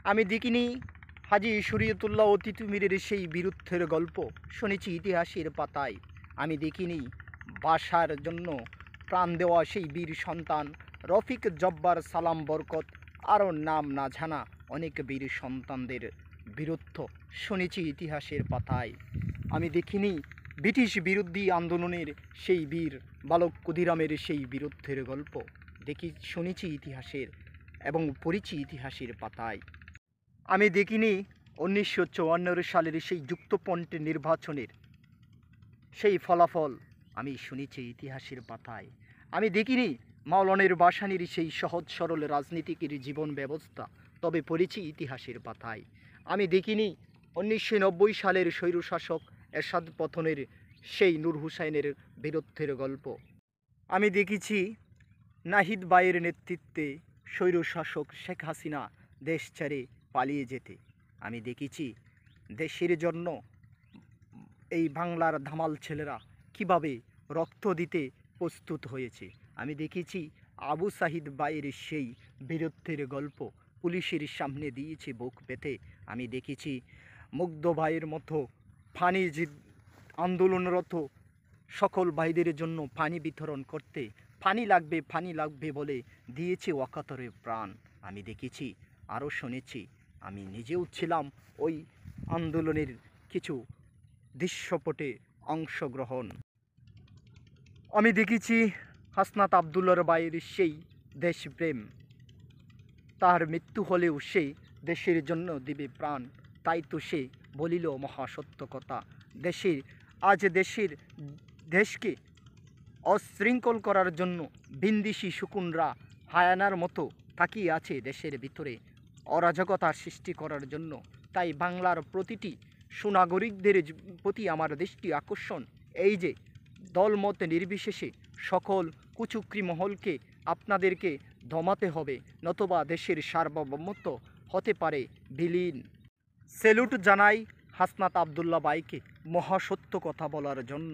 আমি দেখিনি হাজী শরীয়তুল্লাহ ও তিতুমীরের সেই বীরত্বের গল্প, শুনেছি ইতিহাসের পাতায়। আমি দেখিনি বাসার জন্য প্রাণ দেওয়া সেই বীর সন্তান রফিক, জব্বার, সালাম, বরকত, আরও নাম না জানা অনেক বীর সন্তানদের বীরত্ব শুনেছি ইতিহাসের পাতায়। আমি দেখিনি ব্রিটিশ বিরোধী আন্দোলনের সেই বীর বালক ক্ষুদিরামের সেই বীরত্বের গল্প, শুনেছি ইতিহাসের এবং পড়েছি ইতিহাসের পাতায়। আমি দেখিনি 1954 সালের সেই যুক্তফ্রন্ট নির্বাচনের সেই ফলাফল, আমি শুনেছি ইতিহাসের পাতায়। আমি দেখিনি মাওলানার ভাসানীর সেই সহজ সরল রাজনীতিকের জীবন ব্যবস্থা, তবে পড়েছি ইতিহাসের পাতায়। আমি দেখিনি 1990 সালের স্বৈরশাসক এরশাদ পতনের সেই নূর হুসাইনের বীরত্বের গল্প। আমি দেখেছি নাহিদ ভাইয়ের নেতৃত্বে স্বৈরশাসক শেখ হাসিনা দেশ ছেড়ে পালিয়ে যেতে। আমি দেখেছি দেশের জন্য এই বাংলার ধামাল ছেলেরা কিভাবে রক্ত দিতে প্রস্তুত হয়েছে। আমি দেখেছি আবু সাহিদ ভাইয়ের সেই বীরত্বের গল্প, পুলিশের সামনে দিয়েছে বুক পেতে। আমি দেখেছি মুগ্ধ ভাইয়ের মতো পানি আন্দোলনরত সকল ভাইদের জন্য পানি বিতরণ করতে, পানি লাগবে বলে দিয়েছে অকাতরে প্রাণ। আমি দেখেছি, আরও শুনেছি, আমি নিজেও ছিলাম ওই আন্দোলনের কিছু দৃশ্যপটে অংশগ্রহণ। আমি দেখেছি হাসনাত আবদুল্লার ভাইয়ের সেই দেশপ্রেম, তার মৃত্যু হলেও সে দেশের জন্য দিবে প্রাণ। তাই তো সে বলিল মহাসত্য কথা, দেশকে অশৃঙ্খল করার জন্য বিন্দিসি শকুনরা হায়ানার মতো তাকিয়ে আছে দেশের ভিতরে অরাজকতা সৃষ্টি করার জন্য। তাই বাংলার প্রতিটি সুনাগরিকদের প্রতি আমার দৃষ্টি আকর্ষণ, এই যে দলমত নির্বিশেষে সকল কুচক্রী মহলকে আপনাদেরকে দমাতে হবে, নতুবা দেশের সার্বভৌমত্ব হতে পারে বিলীন। স্যালুট জানাই হাসনাত আবদুল্লাহ ভাইকে মহাসত্য কথা বলার জন্য।